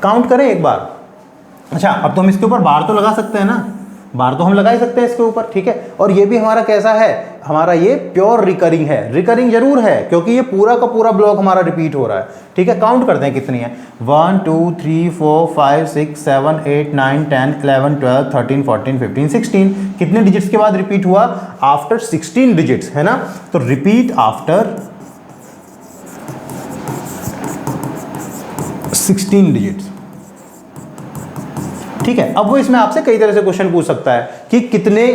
काउंट करें एक बार। अच्छा, अब तो हम इसके ऊपर बार तो लगा सकते हैं ना, बार तो हम लगा ही सकते हैं इसके ऊपर, ठीक है। और ये भी हमारा कैसा है, हमारा ये प्योर रिकरिंग है, रिकरिंग जरूर है क्योंकि ये पूरा का पूरा ब्लॉक हमारा रिपीट हो रहा है। ठीक है, काउंट करते हैं कितनी है, 1 2 3 4 5 6 7 8 9 10 11 12 13 14 15 16। कितने डिजिट्स के बाद रिपीट हुआ? आफ्टर 16 डिजिट्स, है ना। तो रिपीट आफ्टर 16 डिजिट्स। ठीक है, अब वो इसमें आपसे कई तरह से क्वेश्चन पूछ सकता है कि कितने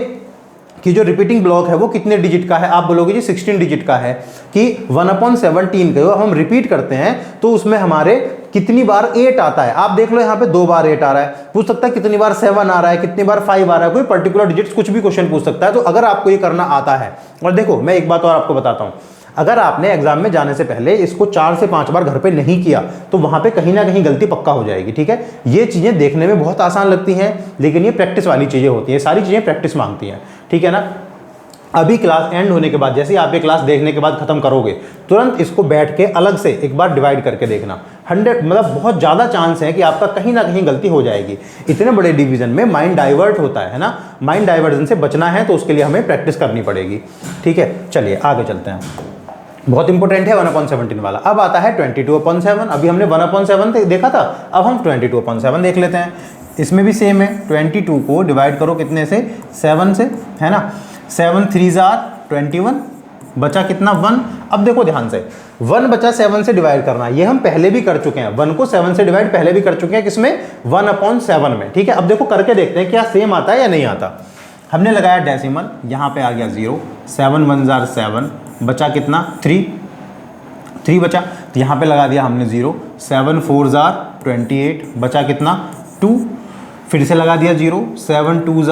कि जो रिपीटिंग ब्लॉक है वो कितने डिजिट का है। आप बोलोगे जी 16 डिजिट का है, कि 1/17 को हम रिपीट करते हैं तो उसमें हमारे कितनी बार 8 आता है। आप देख लो यहाँ पे 2 बार 8 आ रहा है। पूछ सकता है कितनी बार 7 आ रहा है, कितनी बार 5 आ रहा है, कोई पर्टिकुलर डिजिट्स कुछ भी क्वेश्चन पूछ सकता है। तो अगर आपको ये करना आता है, और देखो मैं एक बात और आपको बताता हूँ, अगर आपने एग्जाम में जाने से पहले इसको 4 से 5 बार घर पे नहीं किया तो वहां पे कहीं ना कहीं गलती पक्का हो जाएगी। ठीक है, ये चीजें देखने में बहुत आसान लगती हैं लेकिन ये प्रैक्टिस वाली चीजें होती हैं, सारी चीजें प्रैक्टिस मांगती हैं। ठीक है ना। अभी क्लास एंड होने के बाद, जैसे ही आप ये क्लास देखने के बाद खत्म करोगे, तुरंत इसको बैठ के अलग से एक बार डिवाइड करके देखना। 100 मतलब बहुत ज़्यादा चांस है कि आपका कहीं ना कहीं गलती हो जाएगी। इतने बड़े डिवीजन में माइंड डाइवर्ट होता है ना। माइंड डाइवर्जन से बचना है तो उसके लिए हमें प्रैक्टिस करनी पड़ेगी। ठीक है, चलिए आगे चलते हैं। बहुत इंपॉर्टेंट है 1/17 वाला। अब आता है 22/7। अभी हमने 1/7 देखा था, अब हम 22/7 देख लेते हैं। इसमें भी सेम है, 22 को डिवाइड करो कितने से, 7 से, है ना। 7 3 21, बचा कितना 1। अब देखो ध्यान से, 1 बचा 7 से डिवाइड करना, ये हम पहले भी कर चुके हैं। 1 को 7 से डिवाइड पहले भी कर चुके हैं, किसमें, 1/7 में। ठीक है, अब देखो करके देखते हैं क्या सेम आता है या नहीं आता। हमने लगाया डेसिमल, यहाँ पे आ गया 0, 7 1 7, बचा कितना 3 बचा, तो यहाँ पे लगा दिया हमने 0, 7 4 28, बचा कितना 2, फिर से लगा दिया 0, 7 2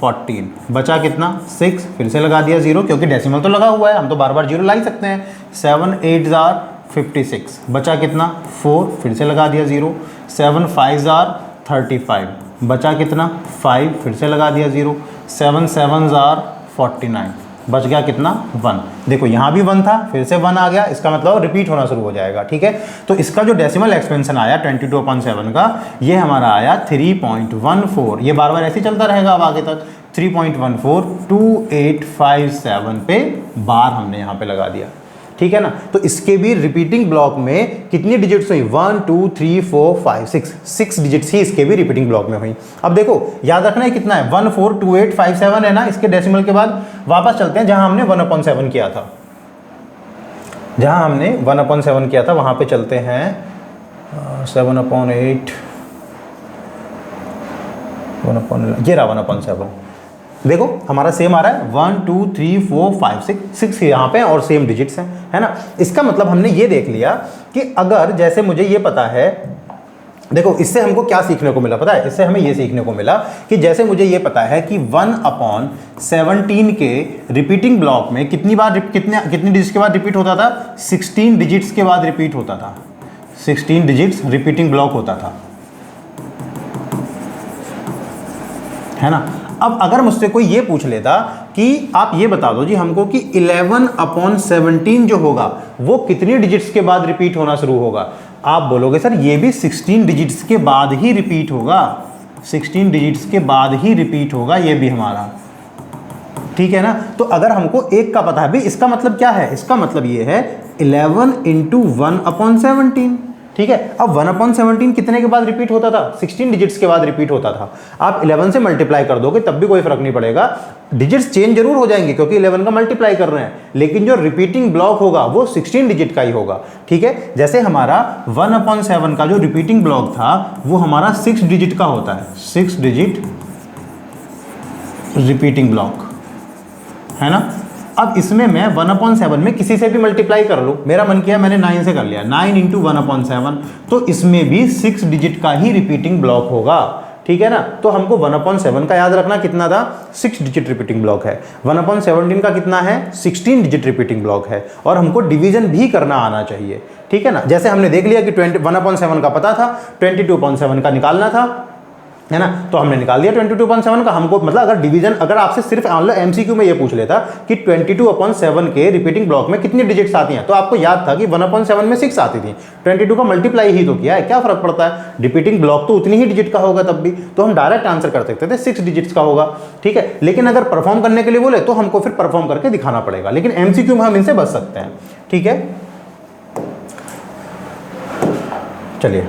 14, बचा कितना 6, फिर से लगा दिया 0 क्योंकि डेसिमल तो लगा हुआ है, हम तो बार बार 0 ला ही सकते हैं। 7 8 56, बचा कितना 4, फिर से लगा दिया 0, 7 5 35, बचा कितना 5, फिर से लगा दिया 0, 7 7 49, बच गया कितना 1। देखो यहाँ भी 1 था, फिर से 1 आ गया, इसका मतलब रिपीट होना शुरू हो जाएगा। ठीक है, तो इसका जो डेसिमल एक्सपेंशन आया 22/7 का, ये हमारा आया 3.14। ये बार बार ऐसे ही चलता रहेगा अब आगे तक। 3.142857 पे बार हमने यहाँ पे लगा दिया। ठीक है ना। तो इसके भी रिपीटिंग ब्लॉक में कितनी डिजिट्स हुई, 1 2 3 4 5 6 डिजिट्स ही इसके भी रिपीटिंग ब्लॉक में हुई। अब देखो याद रखना है कितना है, 142857 है ना। इसके डेसिमल के बाद वापस चलते हैं जहां हमने 1/7 किया था, जहां हमने 1/7 किया था वहां पे चलते हैं। 7/8 ये रहा 1/7। देखो हमारा सेम आ रहा है, 1 2 3 4 5 6 यहाँ पे और सेम डिजिट्स हैं, है ना। इसका मतलब हमने ये देख लिया कि अगर जैसे मुझे ये पता है, देखो इससे हमको क्या सीखने को मिला पता है, इससे हमें ये सीखने को मिला कि जैसे मुझे ये पता है कि 1/17 के रिपीटिंग ब्लॉक में कितनी बार कितनी डिजिट्स के बाद रिपीट होता था, 16 डिजिट्स के बाद रिपीट होता था। 16 डिजिट्स रिपीटिंग ब्लॉक होता था, है ना। अब अगर मुझसे कोई ये पूछ लेता कि आप ये बता दो जी हमको कि 11/17 जो होगा वो कितनी डिजिट्स के बाद रिपीट होना शुरू होगा, आप बोलोगे सर ये भी 16 डिजिट्स के बाद ही रिपीट होगा, 16 डिजिट्स के बाद ही रिपीट होगा ये भी हमारा। ठीक है ना। तो अगर हमको एक का पता है भी, इसका मतलब क्या है, इसका मतलब ये है 11 × 1/17। ठीक है, अब 1/17 कितने के बाद रिपीट होता था, 16 डिजिट्स के बाद रिपीट होता था। आप 11 से मल्टीप्लाई कर दोगे तब भी कोई फर्क नहीं पड़ेगा, डिजिट्स चेंज जरूर हो जाएंगे क्योंकि 11 का मल्टीप्लाई कर रहे हैं, लेकिन जो रिपीटिंग ब्लॉक होगा वो 16 डिजिट का ही होगा। ठीक है, जैसे हमारा 1/7 का जो रिपीटिंग ब्लॉक था वो हमारा 6 डिजिट का होता है, 6 डिजिट रिपीटिंग ब्लॉक, है ना। अब इसमें मैं 1/7 में किसी से भी मल्टीप्लाई कर लूँ, मेरा मन किया मैंने 9 से कर लिया, 9 × 1/7, तो इसमें भी 6 डिजिट का ही रिपीटिंग ब्लॉक होगा। ठीक है ना। तो हमको 1/7 का याद रखना कितना था, 6 डिजिट रिपीटिंग ब्लॉक है। 1/17 का कितना है, 16 डिजिट रिपीटिंग ब्लॉक है, और हमको डिवीजन भी करना आना चाहिए। ठीक है ना। जैसे हमने देख लिया कि 1/7 का पता था, 22/7 का निकालना था, है ना। तो हमने निकाल दिया 22/7 का। हमको मतलब अगर डिवीजन, अगर आपसे सिर्फ एमसीक्यू में ये पूछ लेता कि 22/7 के रिपीटिंग ब्लॉक में कितनी डिजिट्स आती हैं, तो आपको याद था कि 1/7 में 6 आती थी, 22 का मल्टीप्लाई ही तो किया है, क्या फर्क पड़ता है, रिपीटिंग ब्लॉक तो उतनी ही डिजिट का होगा तब भी, तो हम डायरेक्ट आंसर कर सकते थे 6 डिजिट्स का होगा, ठीक है। लेकिन अगर परफॉर्म करने के लिए बोले तो हमको फिर परफॉर्म करके दिखाना पड़ेगा, लेकिन एमसीक्यू में हम इनसे बच सकते हैं, ठीक है। चलिए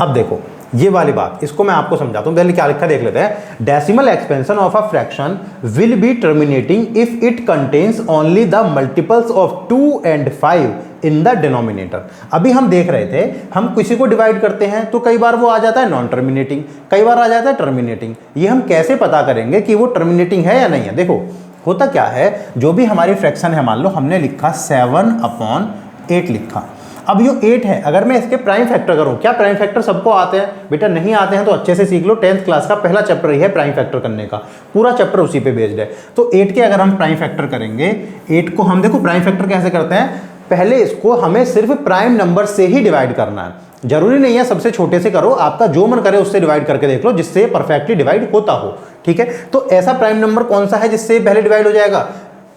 अब देखो ये वाली बात, इसको मैं आपको समझाता हूं, पहले क्या लिखा देख लेते हैं। Decimal expansion of a fraction will be terminating if it contains only the multiples of 2 and 5 in the denominator. अभी हम देख रहे थे, हम किसी को डिवाइड करते हैं तो कई बार वो आ जाता है नॉन टर्मिनेटिंग, कई बार आ जाता है टर्मिनेटिंग। ये हम कैसे पता करेंगे कि वो टर्मिनेटिंग है या नहीं है? देखो होता क्या है, जो भी हमारी फ्रैक्शन है, मान लो हमने लिखा 7/8 लिखा, अब ये 8 है, अगर मैं इसके प्राइम फैक्टर करूं, क्या प्राइम फैक्टर सबको आते हैं? बेटा नहीं आते हैं तो अच्छे से सीख लो, 10th क्लास का पहला चैप्टर ही है प्राइम फैक्टर करने का, पूरा चैप्टर उसी पे बेस्ड है। तो 8 के अगर हम प्राइम फैक्टर करेंगे, 8 को हम देखो प्राइम फैक्टर कैसे करते हैं, पहले इसको हमें सिर्फ प्राइम नंबर से ही डिवाइड करना है, जरूरी नहीं है सबसे छोटे से करो, आपका जो मन करे उससे डिवाइड करके देख लो जिससे परफेक्टली डिवाइड होता हो, ठीक है। तो ऐसा प्राइम नंबर कौन सा है जिससे पहले डिवाइड हो जाएगा?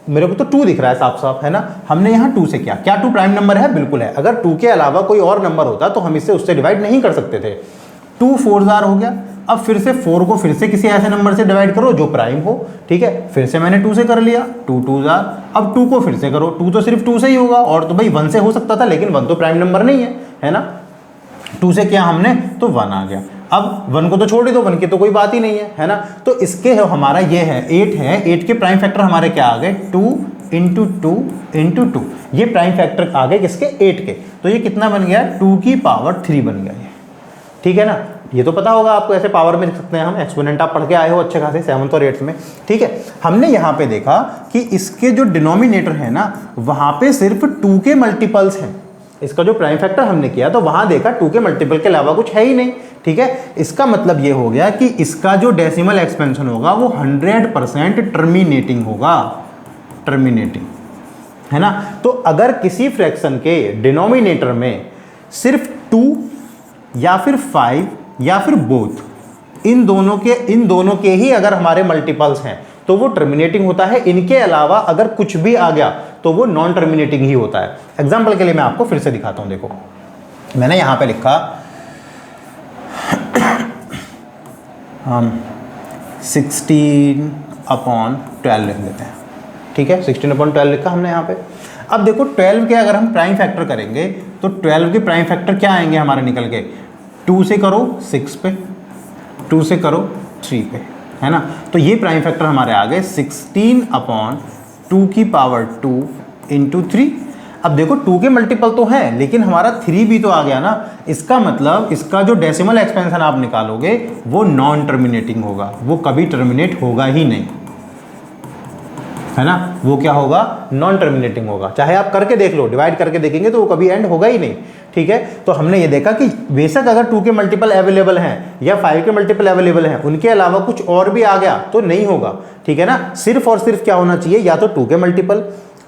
मेरे को तो 2 दिख रहा है साफ साफ, है ना। हमने यहाँ 2 से किया, क्या 2 प्राइम नंबर है? बिल्कुल है। अगर 2 के अलावा कोई और नंबर होता तो हम इससे उससे डिवाइड नहीं कर सकते थे। 2 4 जार हो गया, अब फिर से 4 को फिर से किसी ऐसे नंबर से डिवाइड करो जो प्राइम हो, ठीक है। फिर से मैंने 2 से कर लिया, 2 2 जार, अब 2 को फिर से करो, 2 तो सिर्फ 2 से ही होगा, और तो भाई 1 से हो सकता था, लेकिन 1 तो प्राइम नंबर नहीं है ना। 2 से किया हमने तो 1 आ गया, अब 1 को तो छोड़ ही दो, 1 की तो कोई बात ही नहीं है ना। तो इसके हमारा ये है 8 है, 8 के प्राइम फैक्टर हमारे क्या आ गए? 2 × 2 × 2, ये प्राइम फैक्टर आ गए किसके? 8 के। तो ये कितना बन गया? 2 की पावर 3 बन गया ये, ठीक है ना। ये तो पता होगा आपको, ऐसे पावर में लिख सकते हैं हम, एक्सपोनेंट आप पढ़ के आए हो अच्छे खासे 7th और 8th में, ठीक है। हमने यहाँ पे देखा कि इसके जो डिनोमिनेटर है ना, वहाँ पे सिर्फ 2 के मल्टीपल्स हैं। इसका जो प्राइम फैक्टर हमने किया तो वहाँ देखा 2 के मल्टीपल के अलावा कुछ है ही नहीं, ठीक है। इसका मतलब ये हो गया कि इसका जो डेसिमल एक्सपेंशन होगा वो 100% टर्मिनेटिंग होगा, टर्मिनेटिंग, है ना। तो अगर किसी फ्रैक्शन के डिनोमिनेटर में सिर्फ 2 या फिर 5 या फिर बोथ, इन दोनों के ही अगर हमारे मल्टीपल्स हैं तो वो टर्मिनेटिंग होता है। इनके अलावा अगर कुछ भी आ गया तो वो नॉन टर्मिनेटिंग ही होता है। एग्जांपल के लिए मैं आपको फिर से दिखाता हूं, देखो मैंने यहां पे लिखा 16/12 लिख देते हैं, ठीक है। 16/12 लिखा हमने यहाँ पे। अब देखो 12 के अगर हम प्राइम फैक्टर करेंगे तो 12 के प्राइम फैक्टर क्या आएंगे हमारे निकल के? 2 से करो 6 पे, 2 से करो 3 पे, है ना। तो ये प्राइम फैक्टर हमारे आ गए 16/2 की पावर 2 × 3। अब देखो 2 के मल्टीपल तो हैं, लेकिन हमारा 3 भी तो आ गया ना। इसका मतलब इसका जो डेसिमल एक्सपेंशन आप निकालोगे वो नॉन टर्मिनेटिंग होगा, वो कभी टर्मिनेट होगा ही नहीं, है ना। वो क्या होगा? नॉन टर्मिनेटिंग होगा। चाहे आप करके देख लो, डिवाइड करके देखेंगे तो वो कभी एंड होगा ही नहीं, ठीक है। तो हमने ये देखा कि बेशक अगर 2 के मल्टीपल अवेलेबल हैं या 5 के मल्टीपल अवेलेबल हैं, उनके अलावा कुछ और भी आ गया तो नहीं होगा, ठीक है ना। सिर्फ और सिर्फ क्या होना चाहिए? या तो 2 के मल्टीपल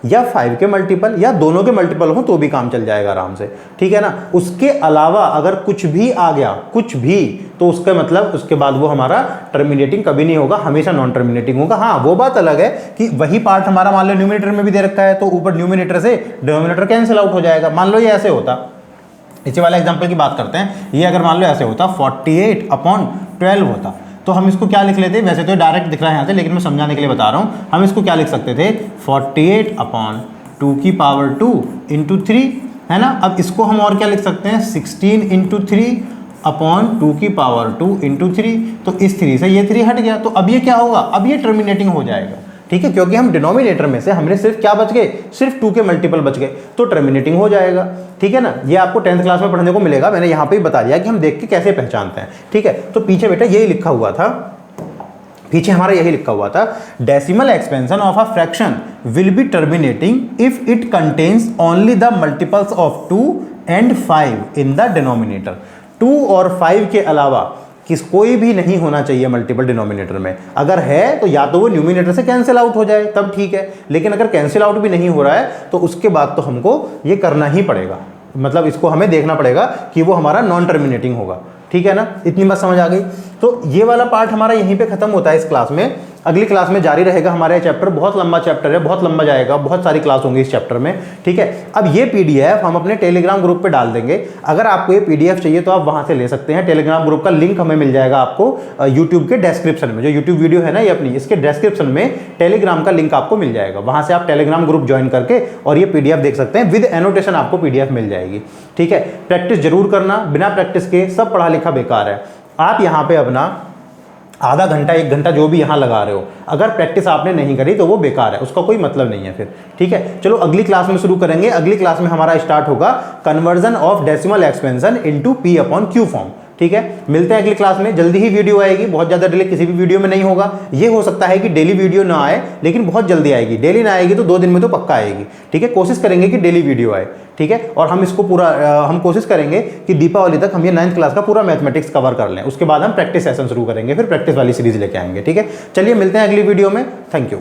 या 5 के मल्टीपल या दोनों के मल्टीपल हो तो भी काम चल जाएगा आराम से, ठीक है ना। उसके अलावा अगर कुछ भी आ गया, कुछ भी, तो उसका मतलब उसके बाद वो हमारा टर्मिनेटिंग कभी नहीं होगा, हमेशा नॉन टर्मिनेटिंग होगा। हाँ, वो बात अलग है कि वही पार्ट हमारा मान लो न्यूमिनेटर में भी दे रखा है तो ऊपर न्यूमिनेटर से डिनोमिनेटर कैंसिल आउट हो जाएगा। मान लो ये ऐसे होता, इसी वाले एग्जाम्पल की बात करते हैं, ये अगर मान लो ऐसे होता 48/12 होता तो हम इसको क्या लिख लेते? वैसे तो डायरेक्ट दिख रहा है यहाँ से, लेकिन मैं समझाने के लिए बता रहा हूँ। हम इसको क्या लिख सकते थे? 48/2 की पावर 2 × 3, है ना। अब इसको हम और क्या लिख सकते हैं? 16 × 3/2 की पावर 2 × 3। तो इस 3 से ये 3 हट गया, तो अब ये क्या होगा? अब ये टर्मिनेटिंग हो जाएगा, ठीक है, क्योंकि हम डिनोमिनेटर में से हमने सिर्फ क्या बच गए? सिर्फ 2 के मल्टीपल बच गए, तो टर्मिनेटिंग हो जाएगा, ठीक है ना। ये आपको 10th क्लास में पढ़ने को मिलेगा, मैंने यहाँ पे ही बता दिया कि हम देख के कैसे पहचानते हैं, ठीक है। तो पीछे बेटा यही लिखा हुआ था, पीछे हमारा यही लिखा हुआ था, decimal expansion of a fraction will be terminating if it contains only the multiples of 2 and 5 in the denominator. 2 और 5 के अलावा कोई भी नहीं होना चाहिए मल्टीपल डिनोमिनेटर में। अगर है तो या तो वो न्यूमिनेटर से कैंसिल आउट हो जाए तब ठीक है, लेकिन अगर कैंसिल आउट भी नहीं हो रहा है तो उसके बाद तो हमको ये करना ही पड़ेगा, मतलब इसको हमें देखना पड़ेगा कि वो हमारा नॉन टर्मिनेटिंग होगा, ठीक है ना, इतनी बात समझ आ गई। तो ये वाला पार्ट हमारा यहीं पे खत्म होता है इस क्लास में। अगली क्लास में जारी रहेगा हमारा चैप्टर, बहुत लंबा चैप्टर है, बहुत लंबा जाएगा, बहुत सारी क्लास होंगी इस चैप्टर में, ठीक है। अब ये पीडीएफ हम अपने टेलीग्राम ग्रुप पे डाल देंगे। अगर आपको ये पीडीएफ चाहिए तो आप वहां से ले सकते हैं। टेलीग्राम ग्रुप का लिंक हमें मिल जाएगा आपको यूट्यूब के डिस्क्रिप्शन में, जो यूट्यूब वीडियो है ना ये अपनी, इसके डिस्क्रिप्शन में टेलीग्राम का लिंक आपको मिल जाएगा। वहां से आप टेलीग्राम ग्रुप ज्वाइन करके और ये पीडीएफ देख सकते हैं, विद एनोटेशन आपको पीडीएफ मिल जाएगी, ठीक है। प्रैक्टिस जरूर करना, बिना प्रैक्टिस के सब पढ़ा लिखा बेकार है। आप यहाँ पे अपना आधा घंटा 1 घंटा जो भी यहाँ लगा रहे हो, अगर प्रैक्टिस आपने नहीं करी तो वो बेकार है, उसका कोई मतलब नहीं है फिर, ठीक है। चलो अगली क्लास में शुरू करेंगे। अगली क्लास में हमारा स्टार्ट होगा conversion of decimal expansion into P upon Q form, ठीक है। मिलते हैं अगली क्लास में, जल्दी ही वीडियो आएगी, बहुत ज़्यादा डिले किसी भी वीडियो में नहीं होगा। ये हो सकता है कि डेली वीडियो ना आए, लेकिन बहुत जल्दी आएगी। डेली ना आएगी तो 2 दिन में तो पक्का आएगी, ठीक है। कोशिश करेंगे कि डेली वीडियो आए, ठीक है। और हम इसको पूरा हम कोशिश करेंगे कि दीपावली तक हम ये 9th क्लास का पूरा मैथमेटिक्स कवर कर लें। उसके बाद हम प्रैक्टिस सेशन शुरू करेंगे, फिर प्रैक्टिस वाली सीरीज लेके आएंगे, ठीक है। चलिए मिलते हैं अगली वीडियो में, थैंक यू।